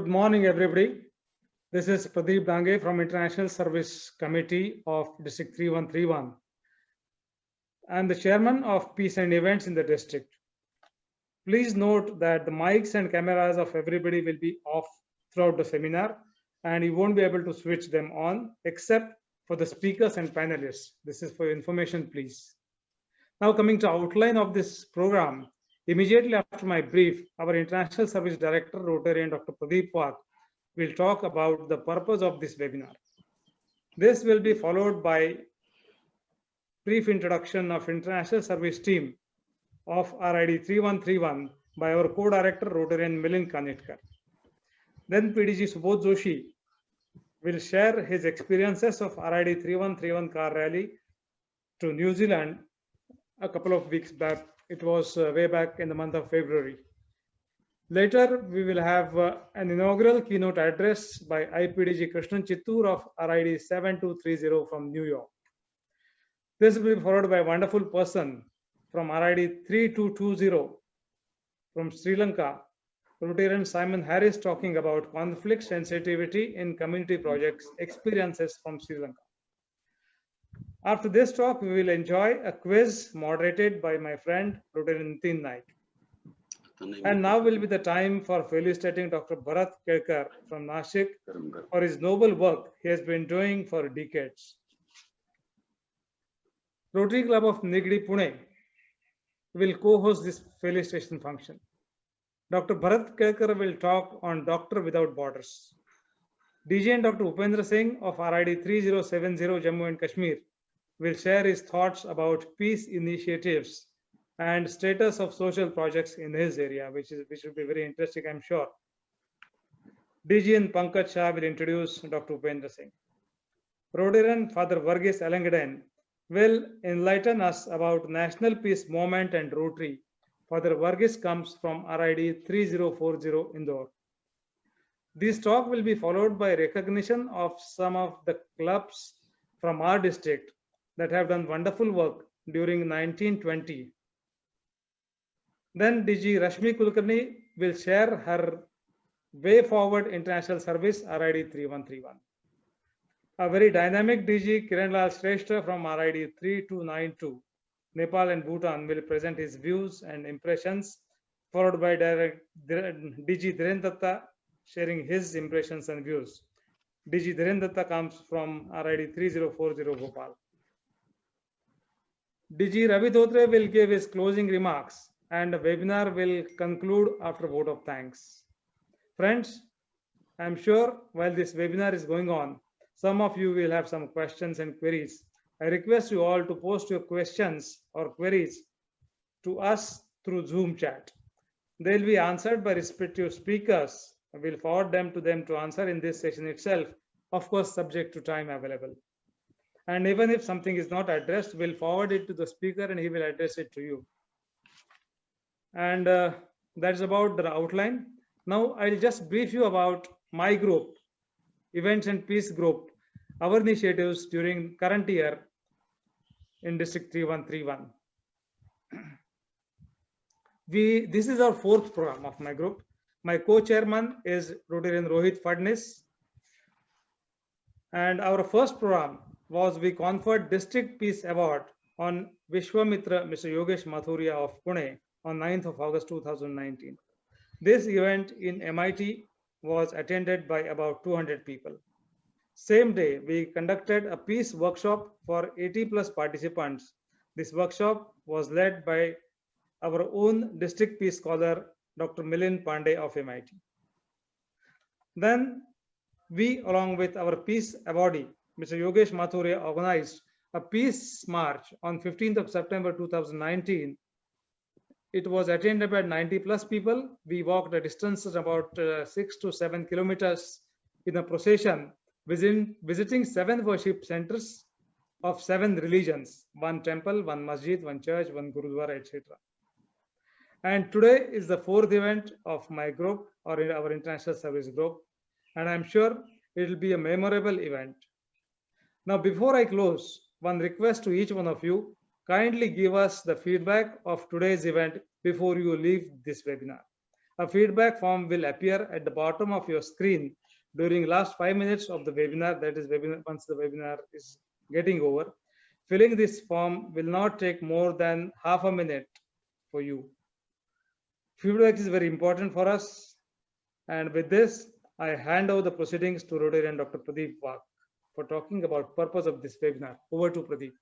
Good morning, everybody. This is Pradeep Dange from International Service Committee of District 3131. I'm the chairman of Peace and Events in the district. Please note that the mics and cameras of everybody will be off throughout the seminar, and you won't be able to switch them on except for the speakers and panelists. This is for information, please. Now coming to outline of this program, immediately after my brief, our International Service Director, Rotarian Dr. Pradeep Wak, will talk about the purpose of this webinar. This will be followed by brief introduction of International Service Team of RID 3131 by our co-director, Rotarian Milind Kanitkar. Then PDG Subodh Joshi will share his experiences of RID 3131 car rally to New Zealand a couple of weeks back. It was way back in the month of February. Later, we will have an inaugural keynote address by IPDG Krishnan Chittur of RID 7230 from New York. This will be followed by a wonderful person from RID 3220 from Sri Lanka, Rotarian Simon Harris, talking about conflict sensitivity in community projects, experiences from Sri Lanka. After this talk, we will enjoy a quiz moderated by my friend Rotarian Nitin Naik. And now will be the time for felicitating Dr. Bharat Kelkar from Nashik for his noble work he has been doing for decades. Rotary Club of Nigdi, Pune will co-host this felicitation function. Dr. Bharat Kelkar will talk on Doctor Without Borders. DG and Dr. Upendra Singh of RID 3070 Jammu and Kashmir will share his thoughts about peace initiatives and status of social projects in his area, which will be very interesting, I'm sure. DG and Pankaj Shah will introduce Dr. Upendra Singh. Rotarian Father Varghese Alangaden will enlighten us about National Peace Movement and Rotary. Father Varghese comes from RID 3040 Indore. This talk will be followed by recognition of some of the clubs from our district that have done wonderful work during 1920. Then DG Rashmi Kulkarni will share her way forward international service RID 3131. A very dynamic DG Kiran Lal Shrestha from RID 3292, Nepal and Bhutan, will present his views and impressions, followed by DG Dhiren Datta sharing his impressions and views. DG Dhiren Datta comes from RID 3040 Bhopal. DG Ravi Dhotre will give his closing remarks, and the webinar will conclude after a vote of thanks. Friends, I'm sure while this webinar is going on, some of you will have some questions and queries. I request you all to post your questions or queries to us through Zoom chat. They'll be answered by respective speakers. I will forward them to answer in this session itself, of course, subject to time available. And even if something is not addressed, we'll forward it to the speaker and he will address it to you. And that's about the outline. Now I'll just brief you about my group, Events and Peace Group, our initiatives during current year in District 3131. This is our fourth program of my group. My co-chairman is Rotarian Rohit Fadnis. And our first program was we conferred District Peace Award on Vishwamitra Mr. Yogesh Mathuria of Pune on 9th of August 2019. This event in MIT was attended by about 200 people. Same day, we conducted a peace workshop for 80 plus participants. This workshop was led by our own district peace scholar, Dr. Milind Pandey of MIT. Then we, along with our peace awardee, Mr. Yogesh Mathuria, organized a peace march on 15th of September 2019. It was attended by 90 plus people. We walked a distance of about 6 to 7 kilometers in a procession, visiting 7 worship centers of 7 religions, 1 temple, 1 masjid, 1 church, 1 gurudwara, etc. And today is the 4th event of my group, or in our international service group, and I'm sure it will be a memorable event. Now, before I close, one request to each one of you: kindly give us the feedback of today's event before you leave this webinar. A feedback form will appear at the bottom of your screen during last 5 minutes of the webinar, that is once the webinar is getting over. Filling this form will not take more than half a minute for you. Feedback is very important for us. And with this, I hand over the proceedings to Rotarian Dr. Pradeep Wagh for talking about purpose of this webinar. Over to Pradeep.